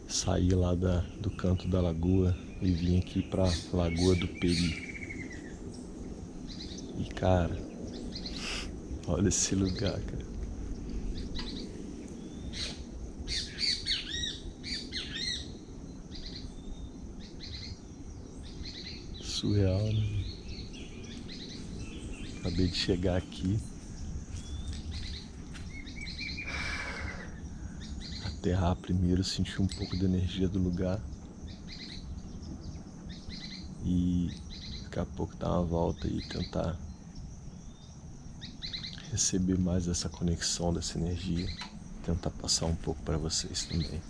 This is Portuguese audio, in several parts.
Saí lá do canto da lagoa e vim aqui pra Lagoa do Peri. E cara, olha esse lugar, cara. Surreal, né? Acabei de chegar aqui. Aterrar primeiro, sentir um pouco da energia do lugar. E daqui a pouco dar uma volta e tentar receber mais dessa conexão, dessa energia. Tentar passar um pouco para vocês também.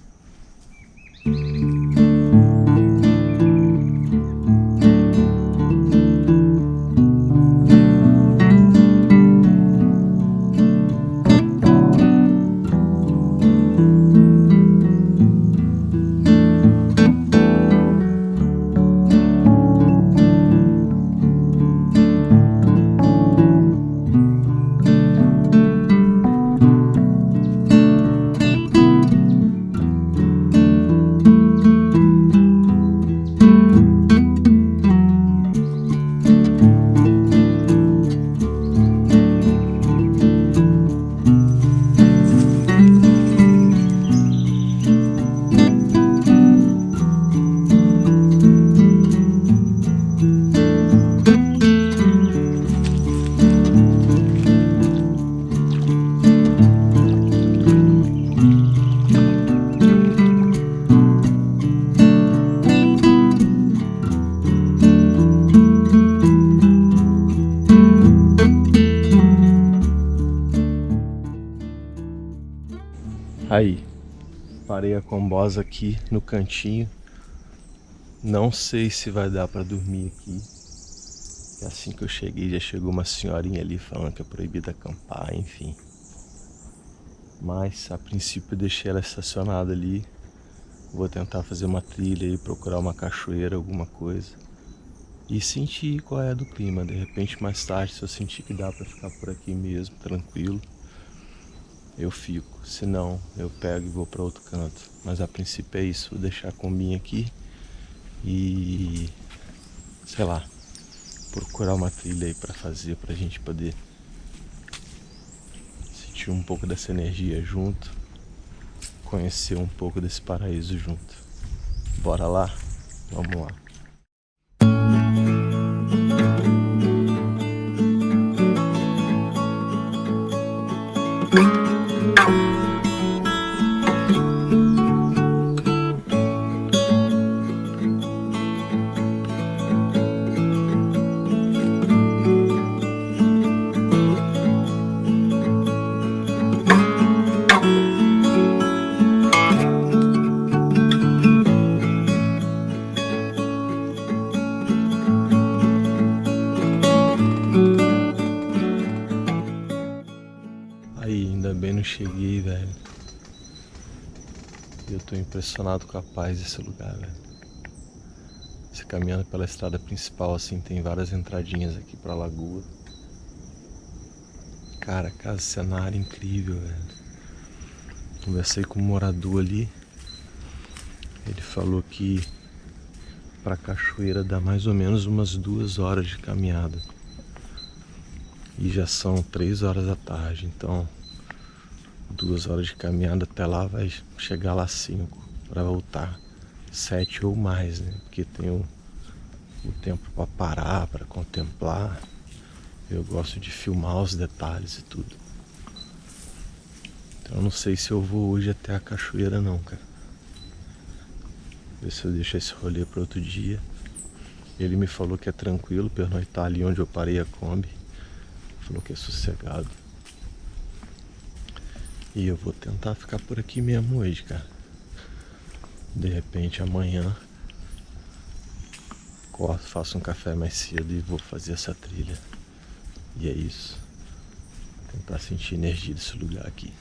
Aí, parei a combosa aqui no cantinho. Não sei se vai dar pra dormir aqui. Assim que eu cheguei, já chegou uma senhorinha ali falando que é proibido acampar, enfim. Mas a princípio eu deixei ela estacionada ali. Vou tentar fazer uma trilha e procurar uma cachoeira, alguma coisa. E sentir qual é do clima. De repente mais tarde, se eu sentir que dá pra ficar por aqui mesmo, tranquilo, eu fico. Se não, eu pego e vou para outro canto. Mas a princípio é isso. Vou deixar a combinha aqui e, sei lá, procurar uma trilha aí para fazer, pra gente poder sentir um pouco dessa energia junto, conhecer um pouco desse paraíso junto. Bora lá? Vamos lá. Aí, ainda bem não cheguei, velho. Eu tô impressionado com a paz desse lugar, velho. Você caminhando pela estrada principal, assim, tem várias entradinhas aqui pra lagoa. Cara, cada cenário incrível, velho. Conversei com um morador ali. Ele falou que pra cachoeira dá mais ou menos umas 2 horas de caminhada. E já são 3 horas da tarde, então 2 horas de caminhada até lá, vai chegar lá 5 para voltar 7 ou mais, né? Porque tem o tempo para parar, para contemplar. Eu gosto de filmar os detalhes e tudo. Então eu não sei se eu vou hoje até a cachoeira não, cara. Ver se eu deixo esse rolê para outro dia. Ele me falou que é tranquilo pernoitar ali onde eu parei a Kombi. Falou que é sossegado. E eu vou tentar ficar por aqui mesmo hoje, cara. De repente amanhã acordo, faço um café mais cedo e vou fazer essa trilha. E é isso. Tentar sentir a energia desse lugar aqui.